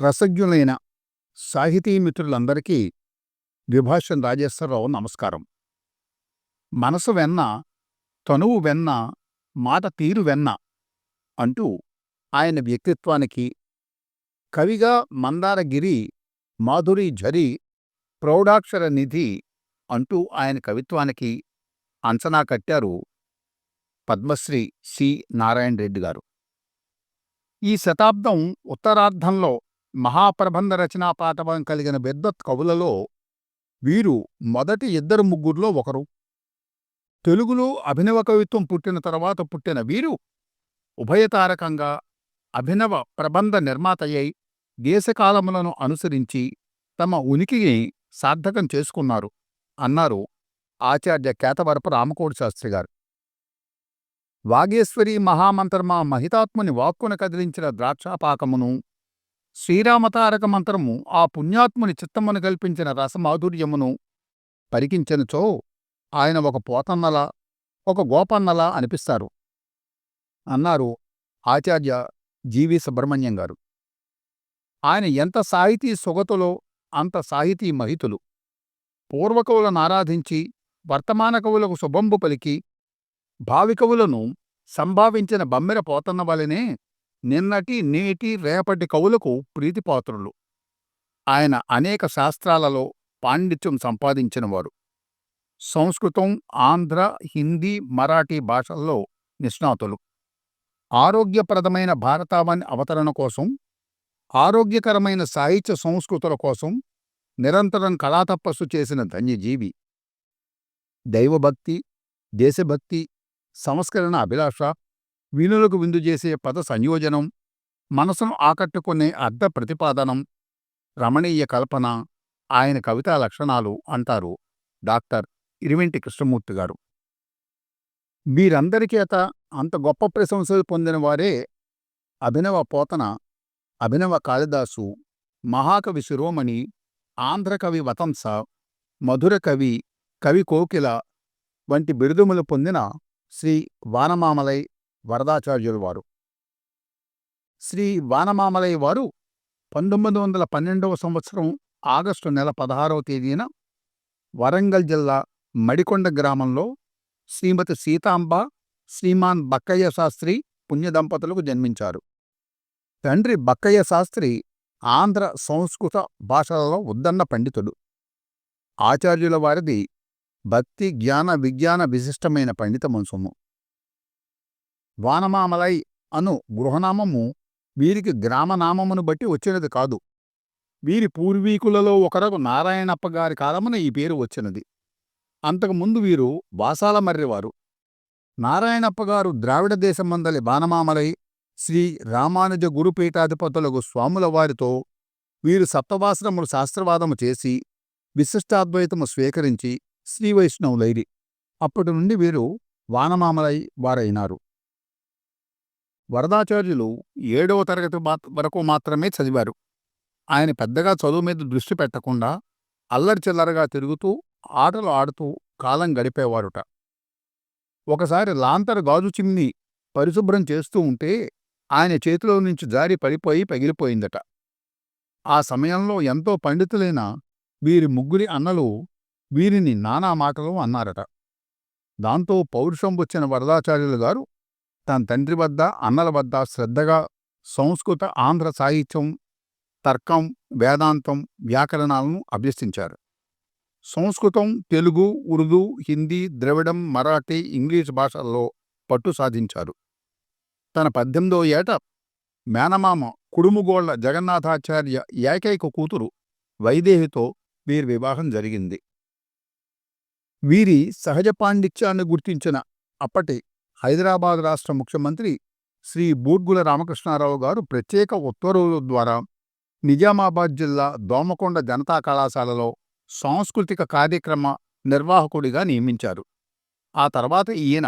రసజ్ఞులైన సాహితీ మిత్రులందరికీ ద్విభాషం రాజేశ్వరరావు నమస్కారం. మనసు వెన్న, తనువు వెన్న, మాట తీరు వెన్న అంటూ ఆయన వ్యక్తిత్వానికి, కవిగా మందారగిరి, మాధురి ఝరి, ప్రౌఢాక్షర నిధి అంటూ ఆయన కవిత్వానికి అంచనా కట్టారు పద్మశ్రీ సి నారాయణ రెడ్డి గారు. ఈ శతాబ్దం ఉత్తరార్ధంలో మహాప్రబంధ రచనా పాటవం కలిగిన విద్వత్ కవులలో వీరు మొదటి ఇద్దరు ముగ్గురులో ఒకరు. తెలుగులో అభినవ కవిత్వం పుట్టిన తర్వాత పుట్టిన వీరు ఉభయతారకంగా అభినవ ప్రబంధ నిర్మాతయ్యై దేశకాలములను అనుసరించి తమ ఉనికిని సార్థకం చేసుకున్నారు అన్నారు ఆచార్య కేతవరపు రామకోటి శాస్త్రి గారు. వాగేశ్వరి మహామంత్రమా మహితాత్ముని వాక్కున కదిలించిన ద్రాక్షాపాకమును, శ్రీరామతారక మంత్రము ఆ పుణ్యాత్ముని చిత్తమును కల్పించిన రసమాధుర్యమును పరికించినచో ఆయన ఒక పోతన్నలా, ఒక గోపన్నలా అనిపిస్తారు అన్నారు ఆచార్య జీవి సుబ్రహ్మణ్యం గారు. ఆయన ఎంత సాహితీ సొగతులో అంత సాహితీ మహితులు. పూర్వకవులను ఆరాధించి వర్తమాన కవులకు శుభంబు పలికి భావికవులను సంభావించిన బమ్మెర పోతన్న వలనే నిన్నటి నేటి రేపటి కవులకు ప్రీతిపాత్రులు. ఆయన అనేక శాస్త్రాలలో పాండిత్యం సంపాదించినవారు. సంస్కృతం, ఆంధ్ర, హిందీ, మరాఠీ భాషల్లో నిష్ణాతులు. ఆరోగ్యప్రదమైన భారతావని అవతరణ కోసం, ఆరోగ్యకరమైన సాహిత్య సంస్కృతుల కోసం నిరంతరం కళాతపస్సు చేసిన ధన్యజీవి. దైవభక్తి, దేశభక్తి, సంస్కరణ అభిలాష, వీణులకు విందు చేసే పద సంయోజనం, మనసును ఆకట్టుకునే అర్థ ప్రతిపాదనం, రమణీయ కల్పన ఆయన కవితా లక్షణాలు అంటారు డాక్టర్ ఇరువెంటి కృష్ణమూర్తి గారు. వీరందరిచేత అంత గొప్ప ప్రశంసలు పొందిన వారే అభినవ పోతన, అభినవ కాళిదాసు, మహాకవి శిరోమణి, ఆంధ్రకవి వతంస, మధుర కవి, కవి కోకిల వంటి బిరుదుములు పొందిన శ్రీ వానమామలై వరదాచార్యులు వారు. శ్రీ వానమామలై వారు 1912వ సంవత్సరం ఆగస్టు నెల 16వ తేదీన వరంగల్ జిల్లా మడికొండ గ్రామంలో శ్రీమతి సీతాంబ, శ్రీమాన్ బక్కయ్య శాస్త్రి పుణ్యదంపతులకు జన్మించారు. తండ్రి బక్కయ్య శాస్త్రి ఆంధ్ర సంస్కృత భాషలలో ఉద్దన్న పండితుడు. ఆచార్యుల వారిది భక్తి, జ్ఞాన, విజ్ఞాన విశిష్టమైన పండితమంశము. వానమామలై అను గృహనామము వీరికి గ్రామనామమును బట్టి వచ్చినది కాదు. వీరి పూర్వీకులలో ఒకరకు నారాయణప్ప గారి కాలమున ఈ పేరు వచ్చినది. అంతకుముందు వీరు వాసాల మర్రివారు. నారాయణప్ప గారు ద్రావిడ దేశమందలి వానమామలై శ్రీ రామానుజ గురుపీఠాధిపతులకు స్వాముల వారితో వీరు సప్తవాశ్రములు శాస్త్రవాదము చేసి విశిష్టాద్వైతము స్వీకరించి శ్రీవైష్ణవులైరి. అప్పటి నుండి వీరు వానమామలై వారైనారు. వరదాచార్యులు 7వ తరగతి వరకు మాత్రమే చదివారు. ఆయన పెద్దగా చదువు మీద దృష్టి పెట్టకుండా అల్లరి చిల్లరగా తిరుగుతూ ఆటలు ఆడుతూ కాలం గడిపేవారుట. ఒకసారి లాంతర గాజు చిమ్ని పరిశుభ్రం చేస్తూ ఉంటే ఆయన చేతిలో నుంచి జారి పడిపోయి పగిలిపోయిందట. ఆ సమయంలో ఎంతో పండితులైన వీరి ముగ్గురి అన్నలు వీరిని నానా మాటలు అన్నారట. దాంతో పౌరుషం వచ్చిన వరదాచార్యులు గారు తన తండ్రి వద్ద, అన్నల వద్ద శ్రద్ధగా సంస్కృత, ఆంధ్ర సాహిత్యం, తర్కం, వేదాంతం, వ్యాకరణాలను అభ్యసించారు. సంస్కృతం, తెలుగు, ఉర్దూ, హిందీ, ద్రవిడం, మరాఠీ, ఇంగ్లీష్ భాషల్లో పట్టు సాధించారు. తన 18వ ఏట మేనమామ కుడుముగోళ్ల జగన్నాథాచార్య ఏకైక కూతురు వైదేహితో వీరి వివాహం జరిగింది. వీరి సహజ పాండిత్యాన్ని గుర్తించిన అప్పటి హైదరాబాద్ రాష్ట్ర ముఖ్యమంత్రి శ్రీ బూర్గుల రామకృష్ణారావు గారు ప్రత్యేక ఉత్తర్వుల ద్వారా నిజామాబాద్ జిల్లా దోమకొండ జనతా కళాశాలలో సాంస్కృతిక కార్యక్రమ నిర్వాహకుడిగా నియమించారు. ఆ తర్వాత ఈయన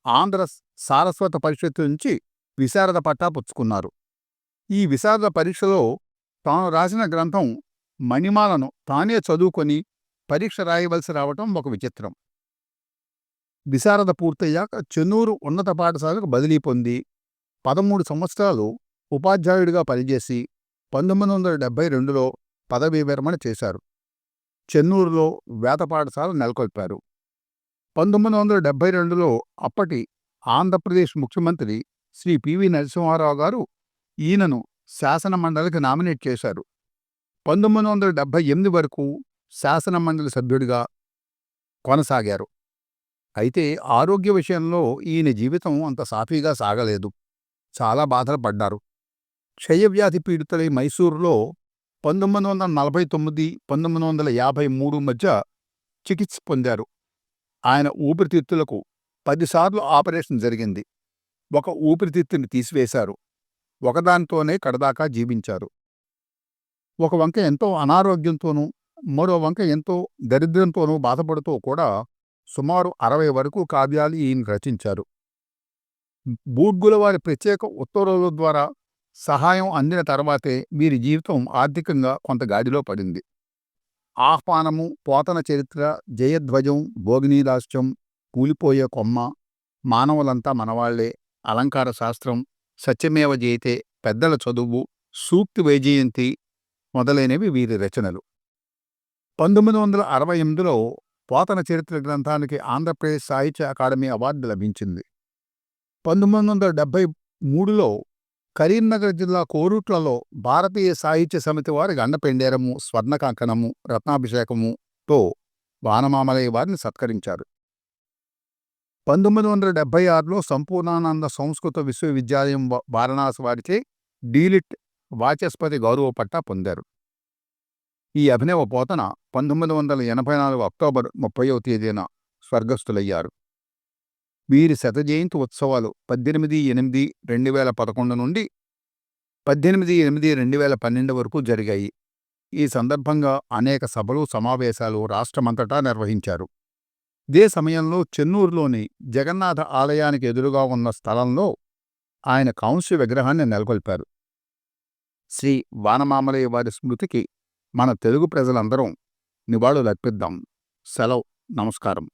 ఆంధ్ర సారస్వత పరిషత్తు నుంచి విశారద పట్టా పుచ్చుకున్నారు. ఈ విశారద పరీక్షలో తాను రాసిన గ్రంథం మణిమాలను తానే చదువుకొని పరీక్ష రాయవలసి రావటం ఒక విచిత్రం. విశారద పూర్తయ్యాక చెన్నూరు ఉన్నత పాఠశాలకు బదిలీ పొంది 13 సంవత్సరాలు ఉపాధ్యాయుడిగా పనిచేసి 1972లో పదవీ విరమణ చేశారు. చెన్నూరులో వేద పాఠశాల నెలకొల్పారు. 1972లో అప్పటి ఆంధ్రప్రదేశ్ ముఖ్యమంత్రి శ్రీ పివి నరసింహారావు గారు ఈయనను శాసనమండలికి నామినేట్ చేశారు. 1978 వరకు శాసనమండలి సభ్యుడిగా కొనసాగారు. అయితే ఆరోగ్య విషయంలో ఈయన జీవితం అంత సాఫీగా సాగలేదు. చాలా బాధలు పడ్డారు. క్షయవ్యాధి పీడితులై మైసూరులో 1949-1953 మధ్య చికిత్స పొందారు. ఆయన ఊపిరితిత్తులకు 10 సార్లు ఆపరేషన్ జరిగింది. ఒక ఊపిరితిత్తుని తీసివేశారు. ఒకదానితోనే కడదాకా జీవించారు. ఒక వంక ఎంతో అనారోగ్యంతోనూ, మరో వంక ఎంతో దరిద్రంతోనూ బాధపడుతూ కూడా సుమారు 60 వరకు కావ్యాలు ఈయన రచించారు. బూర్గుల వారి ప్రత్యేక ఉత్తర్వుల ద్వారా సహాయం అందిన తర్వాతే వీరి జీవితం ఆర్థికంగా కొంత గాడిలో పడింది. ఆహ్వానము, పోతన చరిత్ర, జయధ్వజం, భోగినీలాస్యం, కూలిపోయే కొమ్మ, మానవులంతా మనవాళ్లే, అలంకార శాస్త్రం, సత్యమేవ జయతే, పెద్దల చదువు, సూక్తి వైజయంతి మొదలైనవి వీరి రచనలు. 1968లో పోతన చరిత్ర గ్రంథానికి ఆంధ్రప్రదేశ్ సాహిత్య అకాడమీ అవార్డు లభించింది. 1973లో కరీంనగర్ జిల్లా కోరుట్లలో భారతీయ సాహిత్య సమితి వారి గండపెండేరము, స్వర్ణకంకణము, రత్నాభిషేకముతో వానమామలయ్య వారిని సత్కరించారు. 1976లో సంపూర్ణానంద సంస్కృత విశ్వవిద్యాలయం వారణాసి వారిచే డీలిట్ వాచస్పతి గౌరవ పట్టా పొందారు. ఈ అభినవ పోతన 1984 అక్టోబర్ 30వ తేదీన స్వర్గస్థులయ్యారు. వీరి శతజయంతి ఉత్సవాలు 18/8/2011 నుండి 18/8/2012 వరకు జరిగాయి. ఈ సందర్భంగా అనేక సభలు, సమావేశాలు రాష్ట్రమంతటా నిర్వహించారు. ఇదే సమయంలో చెన్నూరులోని జగన్నాథ ఆలయానికి ఎదురుగా ఉన్న స్థలంలో ఆయన కాంస్య విగ్రహాన్ని నెలకొల్పారు. శ్రీ వానమామలయ్య వారి స్మృతికి మన తెలుగు ప్రజలందరం నివాళులర్పిద్దాం. సెలవు. నమస్కారం.